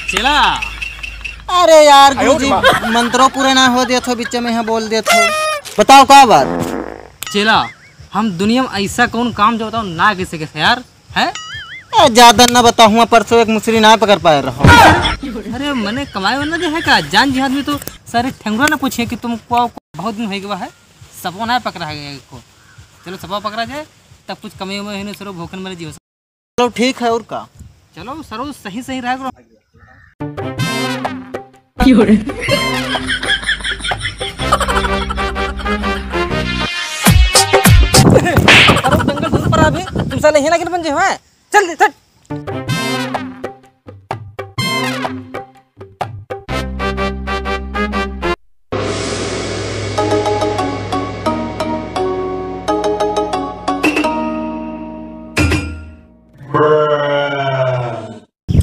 चला। अरे यार गुरुजी मंत्रों पूरे ना हो दे थो बीच में यहाँ बोल दे थो। बताओ क्या बात। चला हम दुनिया में ऐसा कौन काम जो बताओ ना किसी के यार है। ज्यादा ना बताऊँ परसों एक मुसरी ना पकड़ पाए रहा। अरे मैंने कमाए वाला जो है का जान जिहाद में तो सारे ठेंगुरा ना पूछे कि तुमको बहुत दिन हो गया है सबको ना पकड़ा है को। चलो सबको पकड़ा जाए तब कुछ कमी उमे सरो भूखन मेरे जीव। चलो ठीक है और का। चलो सरो सही सही रह। जंगल ढूंढ पर अभी तुम साले यहाँ लगे बन जाए चल चल।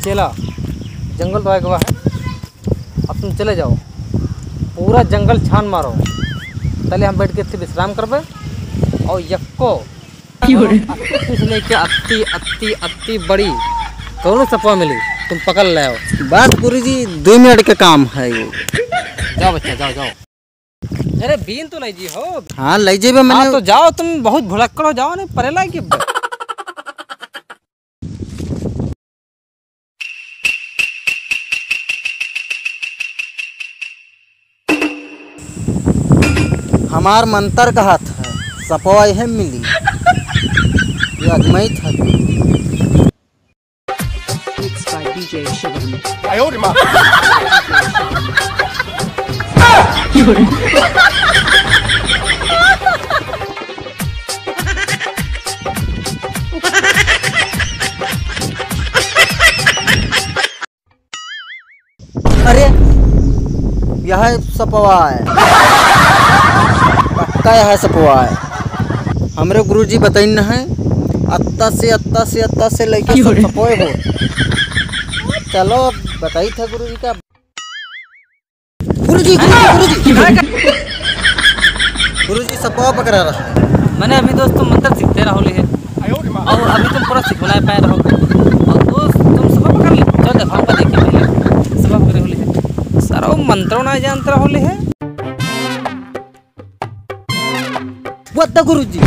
चला जंगल तो आया हुआ है अब तुम चले जाओ पूरा जंगल छान मारो पहले हम बैठ के इतनी विश्राम करबे और यक्को लेके अत्ती अत्ती अत्ती बड़ी दोनों सपा मिली तुम पकड़ ले आओ। बस गुरुजी 2 मिनट का काम है ये। जाओ बच्चा जाओ जाओ। अरे बीन तो लीजिए हो। हाँ ले जेबे मैंने। तो जाओ तुम बहुत भुलक्कड़ हो जाओ नहीं परेला की। हमार मंत्र का हाथ है सपवा यह मिली ये अजमई था। अरे यह सपवा है पक्का यह सपवा है। हमरे गुरुजी बताइन है अत्ता से लेके सपोए हो। चलो अब बताई था गुरुजी का। गुरुजी सपवा पकड़ा रहा है। मैंने अभी दोस्त तुम मंत्र सीखते रहो है और अभी तुम पूरा सिखना पाए रहो और दोस्त तुम सब पकड़ ली। चलो देखो देखिए पहले सब पकड़े होले है सारा मंत्रों ना जानते रहो है। गुरुजी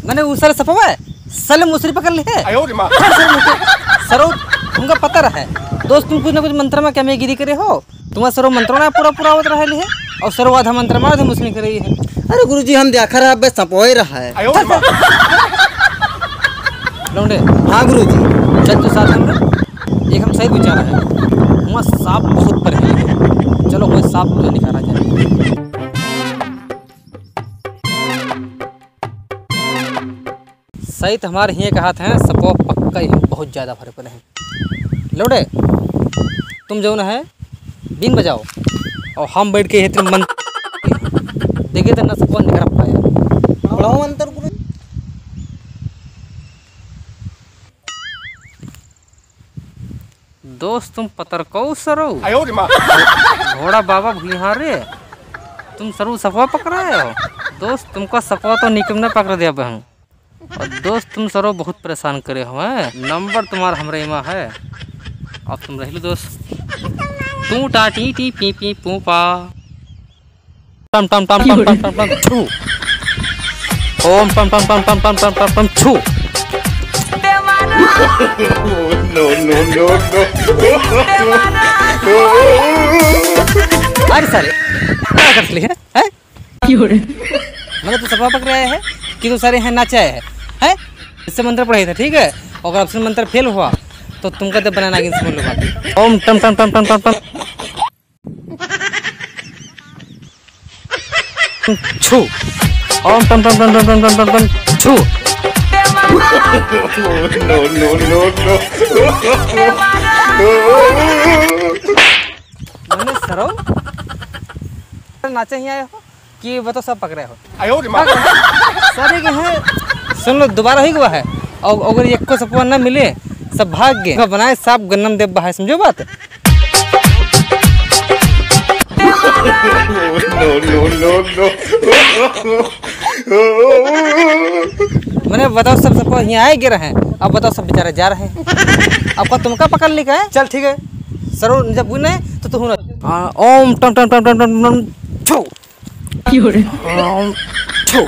मैंने उस सारे सपवा है साले मुसरी पकड़ ली है। सरो तुमका पता रहा है दोस्त तुम कुछ ना कुछ मंत्र में क्या मैं गिरी करे हो तुम्हारा सरो मंत्रों ना पूरा पूरा होत रहा है और सरो आधा मंत्र में आधा मुसरी करे है। अरे गुरुजी हम देखा रहा बस सपोए रहा है। लौंडे हाँ गुरुजी चल तो साथ हम एक हम सही विचार है वहाँ सांप बहुत पर है। चलो कोई सांप मुझे निकाला जाए। सही तो हमारे ही कहा था सपो पक्का ही बहुत ज़्यादा फर्क पड़े हैं। लौटे तुम जो ना है बीन बजाओ और हम बैठ के हेतु मन देखिए तो ना सपो निकल पाया बड़ा अंतर गुरु। दोस्त तुम पतर को सरो घोड़ा बाबा भूहारे तुम सरू सपवा पकड़ा हो। दोस्त तुमको सपवा तो निकम न पकड़ दिया बहन और दोस्त तुम सरो बहुत परेशान करे हो नंबर तुम्हारा हमरे में है। अब तुम रह लो दोस्त तू टाटी टी पी पी पू पा टम टम टम टम टम टम टम छू ओम टम टम टम टम टम टम टम टम छू। नो नो नो अरे सारे क्या कर लिए हैं मैंने तो सपा पकड़ आया है कि तो सारे हैं नाचे आए हैं इससे मंत्र पढ़े थे ठीक है और अगर आपसे मंत्र फेल हुआ तो तुमका तो बनाना गिन समझ लो। ओम टम टम टम टम टम टम छू ओम टम टम टम टम टम टम टम छू। नो नो नो नो मैंने सरो नाचे ही आए हो कि वो तो सब पकड़े हो सारे के हैं। सुन लो दोबारा ही हुआ है और अगर एक को सपवा न मिले सब भाग गए बनाए साफ गन्नम देव बहाए समझो बात। नो नो नो नो मैंने बताओ सब यहाँ आए गिर हैं। अब बताओ सब बेचारे जा रहे हैं। आपका तुमका पकड़ ली का है। चल ठीक है सरो जब बुने तो तू ओम टम टम टम टम टम टम छो ओम छो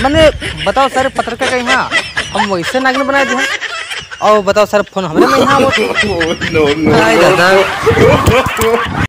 मैंने बताओ सर पत्रकार का यहाँ हम वैसे नागिन बनाए थे और बताओ सर फोन हमारे में यहाँ no, no, no. दादा